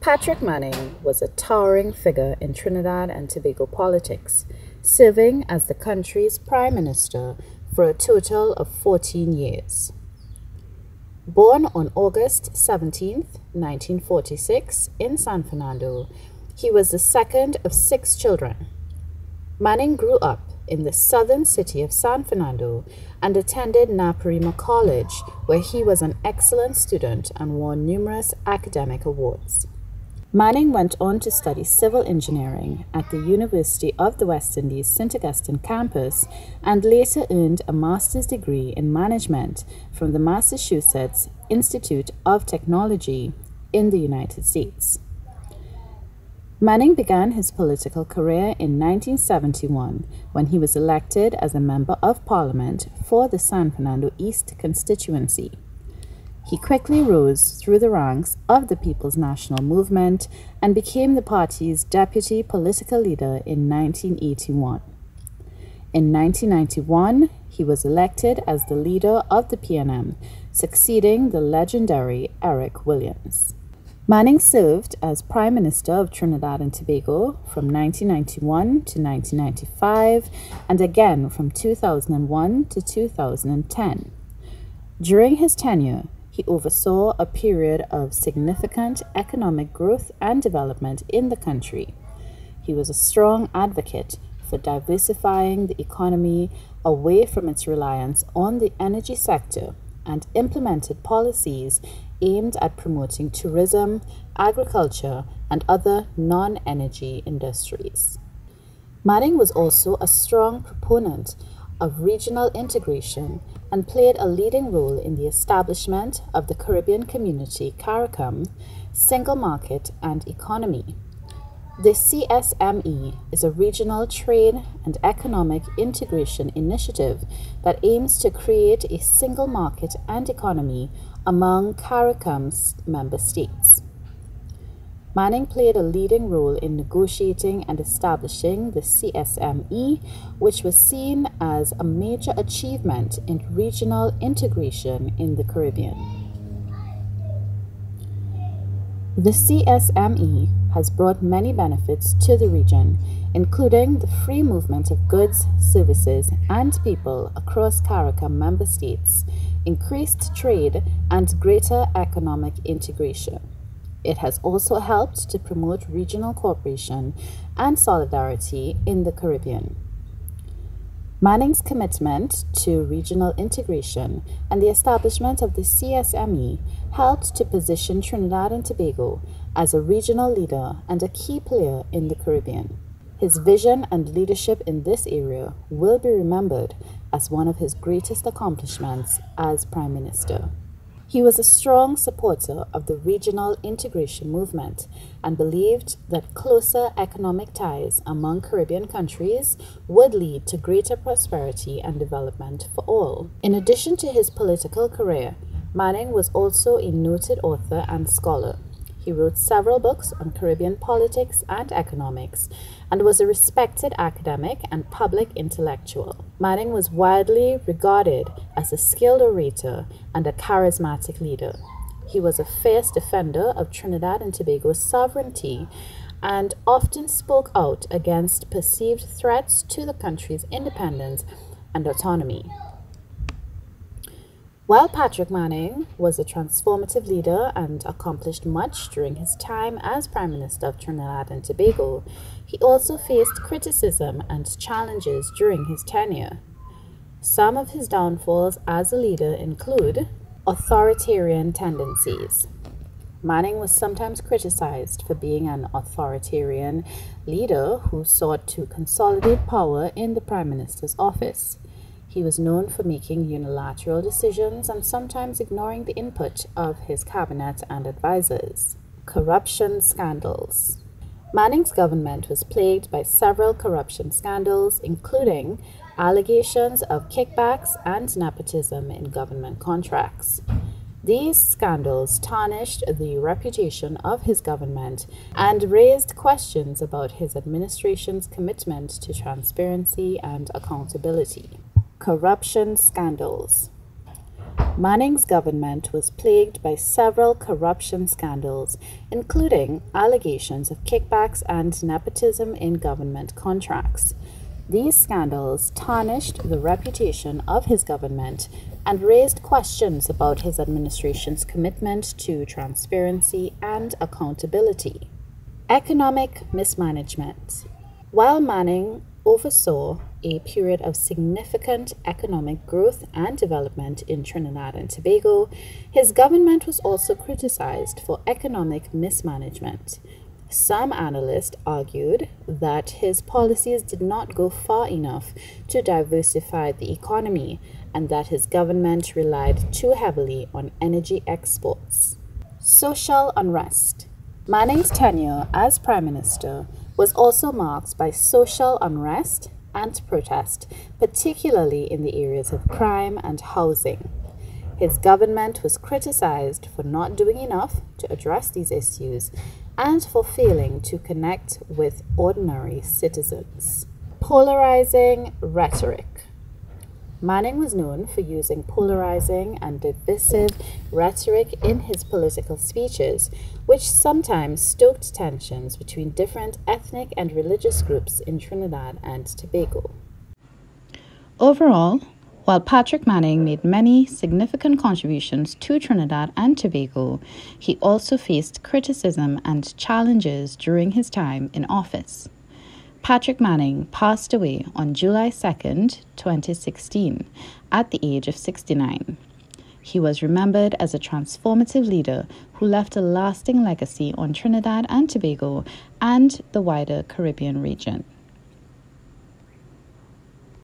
Patrick Manning was a towering figure in Trinidad and Tobago politics, serving as the country's prime minister for a total of 14 years. Born on August 17, 1946, in San Fernando, he was the second of 6 children. Manning grew up in the southern city of San Fernando and attended Naparima College, where he was an excellent student and won numerous academic awards. Manning went on to study civil engineering at the University of the West Indies St. Augustine campus and later earned a master's degree in management from the Massachusetts Institute of Technology in the United States. Manning began his political career in 1971 when he was elected as a member of parliament for the San Fernando East constituency. He quickly rose through the ranks of the People's National Movement and became the party's deputy political leader in 1981. In 1991, he was elected as the leader of the PNM, succeeding the legendary Eric Williams. Manning served as Prime Minister of Trinidad and Tobago from 1991 to 1995 and again from 2001 to 2010. During his tenure, he oversaw a period of significant economic growth and development in the country. He was a strong advocate for diversifying the economy away from its reliance on the energy sector and implemented policies aimed at promoting tourism, agriculture, and other non-energy industries. Manning was also a strong proponent of regional integration and played a leading role in the establishment of the Caribbean Community CARICOM single market and economy. The CSME is a regional trade and economic integration initiative that aims to create a single market and economy among CARICOM's member states. Manning played a leading role in negotiating and establishing the CSME, which was seen as a major achievement in regional integration in the Caribbean. The CSME has brought many benefits to the region, including the free movement of goods, services, and people across CARICOM member states, increased trade, and greater economic integration. It has also helped to promote regional cooperation and solidarity in the Caribbean. Manning's commitment to regional integration and the establishment of the CSME helped to position Trinidad and Tobago as a regional leader and a key player in the Caribbean. His vision and leadership in this area will be remembered as one of his greatest accomplishments as Prime Minister. He was a strong supporter of the regional integration movement and believed that closer economic ties among Caribbean countries would lead to greater prosperity and development for all. In addition to his political career, Manning was also a noted author and scholar. He wrote several books on Caribbean politics and economics and was a respected academic and public intellectual. Manning was widely regarded as a skilled orator and a charismatic leader. He was a fierce defender of Trinidad and Tobago's sovereignty and often spoke out against perceived threats to the country's independence and autonomy. While Patrick Manning was a transformative leader and accomplished much during his time as Prime Minister of Trinidad and Tobago, he also faced criticism and challenges during his tenure. Some of his downfalls as a leader include authoritarian tendencies. Manning was sometimes criticized for being an authoritarian leader who sought to consolidate power in the Prime Minister's office. He was known for making unilateral decisions and sometimes ignoring the input of his cabinet and advisors. Corruption scandals. Manning's government was plagued by several corruption scandals, including allegations of kickbacks and nepotism in government contracts. These scandals tarnished the reputation of his government and raised questions about his administration's commitment to transparency and accountability. Corruption scandals. Manning's government was plagued by several corruption scandals, including allegations of kickbacks and nepotism in government contracts. These scandals tarnished the reputation of his government and raised questions about his administration's commitment to transparency and accountability. Economic mismanagement. While Manning oversaw a period of significant economic growth and development in Trinidad and Tobago, his government was also criticized for economic mismanagement. Some analysts argued that his policies did not go far enough to diversify the economy and that his government relied too heavily on energy exports. Social unrest. Manning's tenure as Prime Minister was also marked by social unrest and protest, particularly in the areas of crime and housing. His government was criticized for not doing enough to address these issues and for failing to connect with ordinary citizens. Polarizing rhetoric. Manning was known for using polarizing and divisive rhetoric in his political speeches, which sometimes stoked tensions between different ethnic and religious groups in Trinidad and Tobago. Overall, while Patrick Manning made many significant contributions to Trinidad and Tobago, he also faced criticism and challenges during his time in office. Patrick Manning passed away on July 2nd, 2016, at the age of 69. He was remembered as a transformative leader who left a lasting legacy on Trinidad and Tobago and the wider Caribbean region.